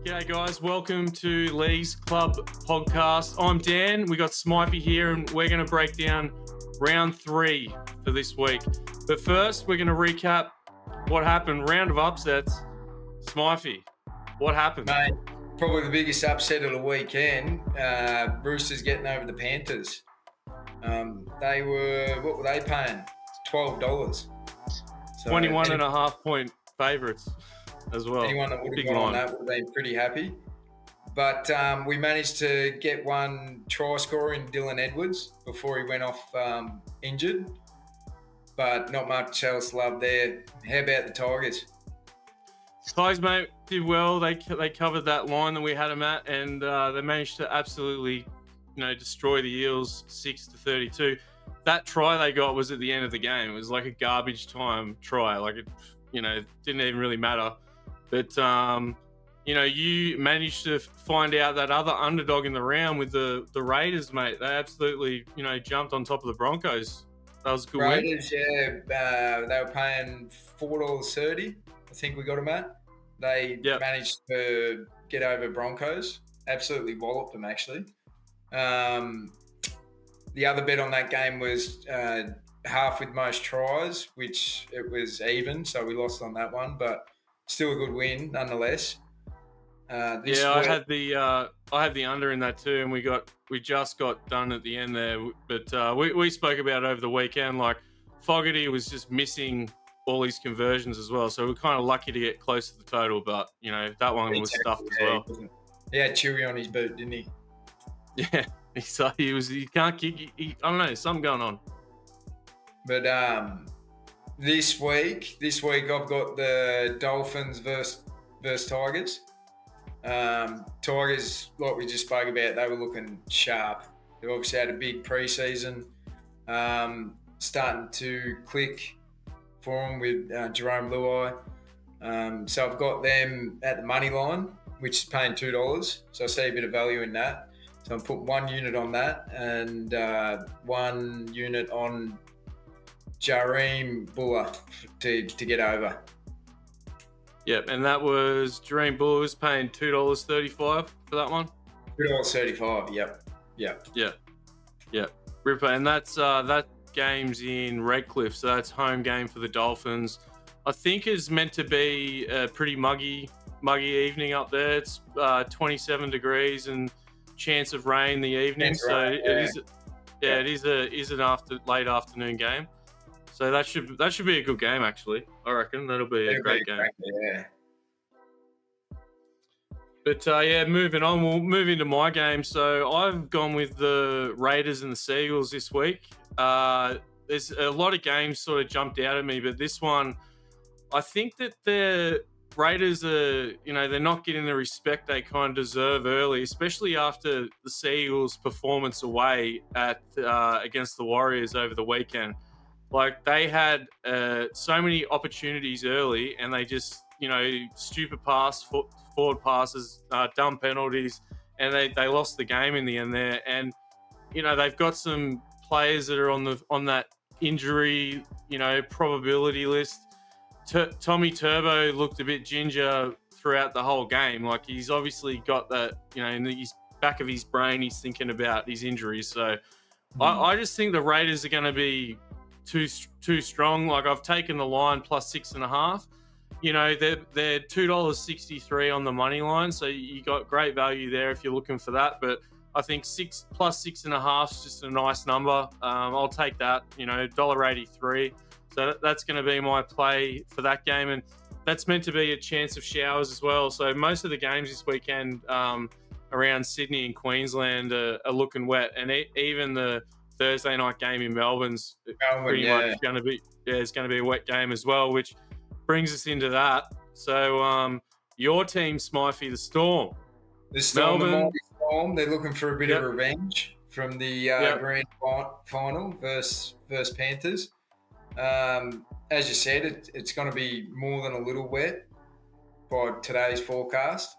G'day guys, welcome to Lee's Club podcast. I'm Dan, we got Smythe here and we're going to break down round 3 for this week. But first, we're going to recap what happened. Round of upsets. Smythe, what happened? Mate, probably the biggest upset of the weekend, Roosters getting over the Panthers. What were they paying? $12. So 21.5 point favourites as well. Anyone that would have gone on that would have been pretty happy. But we managed to get one try scorer in Dylan Edwards before he went off injured. But not much else love there. How about the Tigers? Tigers, mate, did well. They covered that line that we had them at, and they managed to absolutely, destroy the Eels 6-32. That try they got was at the end of the game. It was like a garbage time try. Like it, didn't even really matter. But you managed to find out that other underdog in the round with the Raiders, mate. They absolutely, jumped on top of the Broncos. That was a good Raiders, win. Yeah. They were paying $4.30. I think we got them at. They managed to get over Broncos. Absolutely walloped them, actually. The other bet on that game was half with most tries, which it was even, so we lost on that one, but still a good win nonetheless. I had the under in that too, and we just got done at the end there. But we spoke about it over the weekend. Like Fogarty was just missing all his conversions as well, so we're kind of lucky to get close to the total. But that one was stuffed as well. He had chewy on his boot, didn't he? Yeah, he can't kick. I don't know, something going on. But this week I've got the Dolphins versus Tigers. Tigers, like we just spoke about, they were looking sharp. They've obviously had a big preseason, starting to click for them with Jerome Luai. So I've got them at the money line, which is paying $2. So I see a bit of value in that. So I'm putting 1 unit on that and 1 unit on Jareem Buller to get over. Yep, and that was Jareem Buller was paying $2.35 for that one. $2.35. Yep. Ripper, and that's that game's in Redcliffe, so that's home game for the Dolphins. I think it's meant to be a pretty muggy evening up there. It's 27 degrees and chance of rain in the evening, it is an late afternoon game. So that should be a good game, actually. I reckon that'll be a great game. Yeah. But moving on, we'll move into my game. So I've gone with the Raiders and the Seagulls this week. There's a lot of games sort of jumped out at me, but this one, I think that the Raiders are, they're not getting the respect they kind of deserve early, especially after the Seagulls' performance away at against the Warriors over the weekend. Like, they had so many opportunities early, and they just, stupid forward passes, dumb penalties, and they lost the game in the end there. And, they've got some players that are on that injury, probability list. Tommy Turbo looked a bit ginger throughout the whole game. Like, he's obviously got that, in the back of his brain, he's thinking about his injuries. So I just think the Raiders are going to be too strong. Like, I've taken the line plus 6.5. They're $2.63 on the money line, so you got great value there if you're looking for that. But I think plus 6.5 is just a nice number. I'll take that. $1.83. So that's going to be my play for that game, and that's meant to be a chance of showers as well. So most of the games this weekend around Sydney and Queensland are looking wet, and even the Thursday night game in Melbourne's pretty much going to be it's going to be a wet game as well, which brings us into that. So your team, Smythe, the Storm. The Storm, they're looking for a bit of revenge from the grand final versus Panthers. As you said, it's going to be more than a little wet by today's forecast,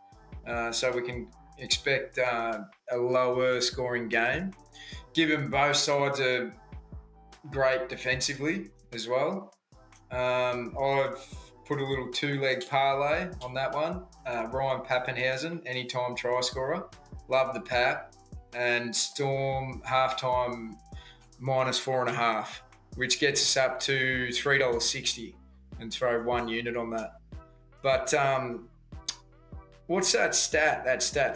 so we can expect a lower scoring game. Given both sides are great defensively as well, I've put a little 2-leg parlay on that one. Ryan Pappenhausen, anytime try scorer. Love the Pap. And Storm halftime -4.5, which gets us up to $3.60, and throw 1 unit on that. But what's that stat?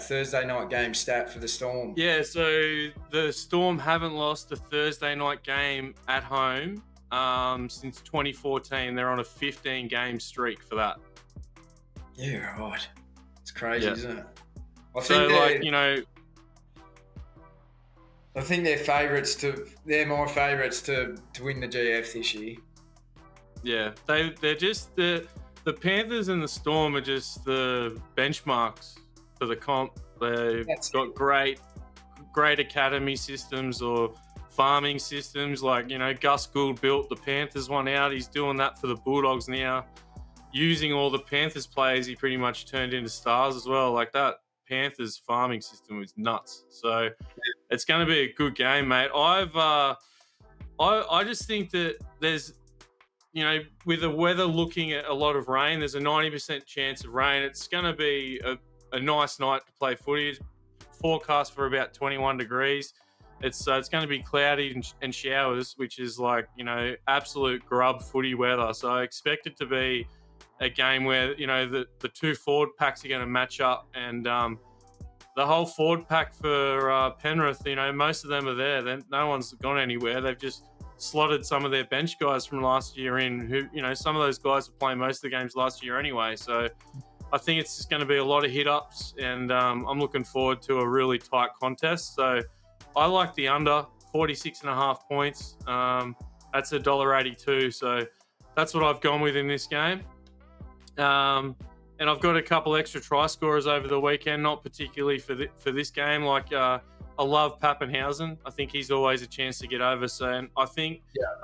Thursday night game stat for the Storm? Yeah, so the Storm haven't lost a Thursday night game at home since 2014. They're on a 15-game streak for that. Yeah, right. It's crazy, isn't it? I think they're favourites they're my favourites to win the GF this year. Yeah, they're just the Panthers and the Storm are just the benchmarks for the comp. They've got great academy systems or farming systems. Like, Gus Gould built the Panthers one out. He's doing that for the Bulldogs now. Using all the Panthers players, he pretty much turned into stars as well. Like, that Panthers farming system was nuts. So it's going to be a good game, mate. I just think that there's, with the weather looking at a lot of rain, there's a 90% chance of rain. It's going to be a nice night to play footy. Forecast for about 21 degrees. It's going to be cloudy and showers, which is like, absolute grub footy weather. So I expect it to be a game where, the two forward packs are going to match up, and the whole forward pack for Penrith, most of them are there. No one's gone anywhere. They've just slotted some of their bench guys from last year in, who, some of those guys were playing most of the games last year anyway. So I think it's just going to be a lot of hit-ups, and I'm looking forward to a really tight contest. So I like the under, 46.5 points. That's $1.82. So that's what I've gone with in this game. And I've got a couple extra try scorers over the weekend, not particularly for this game. Like, I love Pappenhausen. I think he's always a chance to get over. So, and I think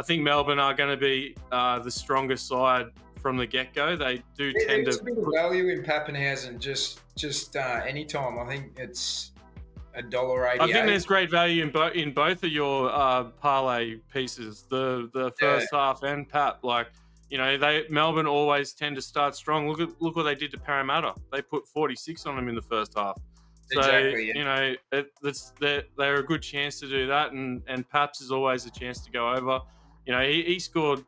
Melbourne are going to be the strongest side from the get-go. They do tend to. There's a bit of value in Pappenhausen. Just any-time. I think it's $1.88. I think there's great value in both of your parlay pieces. The first half and Pap. Like, Melbourne always tend to start strong. Look what they did to Parramatta. They put 46 on them in the first half. So, exactly, yeah. They're a good chance to do that, and Paps is always a chance to go over. He scored,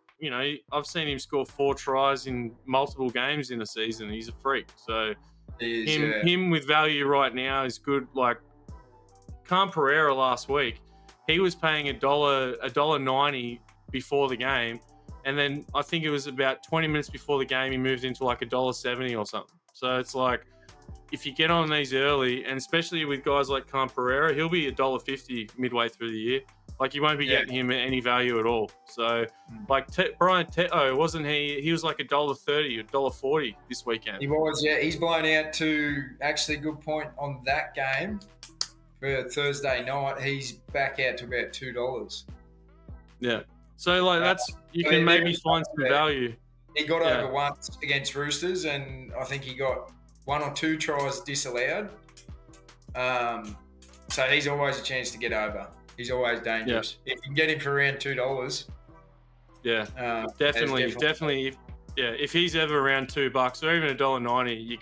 I've seen him score 4 tries in multiple games in a season. He's a freak. So him with value right now is good. Like, Cam Pereira last week, he was paying $1.90 before the game. And then I think it was about 20 minutes before the game, he moved into like $1.70 or something. So it's like, if you get on these early, and especially with guys like Cam Pereira, he'll be $1.50 midway through the year. Like, you won't be getting him any value at all. So, like, Brian Teto, wasn't he? He was like $1.30, $1.40 this weekend. He was, yeah. He's blown out to, actually, good point on that game for Thursday night. He's back out to about $2. Yeah. So, like, you can maybe find some value. He got over once against Roosters, and I think he got 1 or 2 tries disallowed. So he's always a chance to get over. He's always dangerous. If you can get him for around $2. Yeah, definitely. If he's ever around $2 or even $1.90, you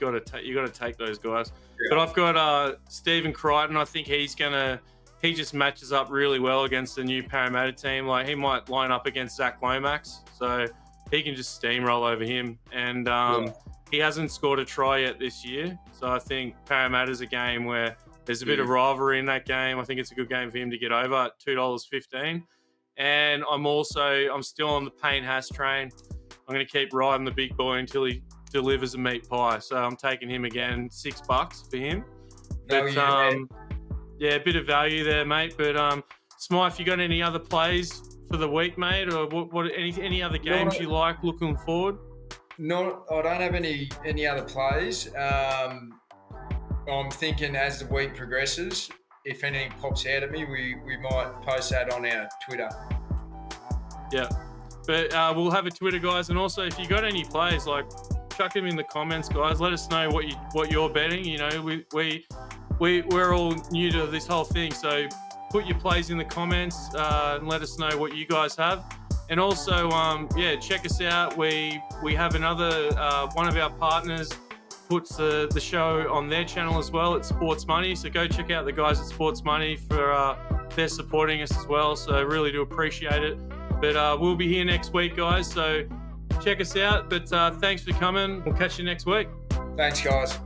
got to take those guys. Yeah. But I've got Stephen Crichton. I think he just matches up really well against the new Parramatta team. Like, he might line up against Zach Lomax, so he can just steamroll over him. And he hasn't scored a try yet this year, so I think Parramatta's a game where there's a bit of rivalry in that game. I think it's a good game for him to get over at $2.15. And I'm still on the Payne Haas train. I'm going to keep riding the big boy until he delivers a meat pie. So I'm taking him again, $6 for him. But a bit of value there, mate. But Smythe, you got any other plays for the week, mate, or what? Any other games you like looking forward? No, I don't have any other plays. I'm thinking as the week progresses, if anything pops out at me, we might post that on our Twitter. Yeah, but we'll have a Twitter, guys, and also if you got any plays, like, chuck them in the comments, guys. Let us know what you're betting. We're all new to this whole thing, so put your plays in the comments and let us know what you guys have. And also, yeah, check us out. We have another one of our partners puts the show on their channel as well. It's Sports Money. So go check out the guys at Sports Money for they're supporting us as well. So really do appreciate it. But we'll be here next week, guys. So check us out. But thanks for coming. We'll catch you next week. Thanks, guys.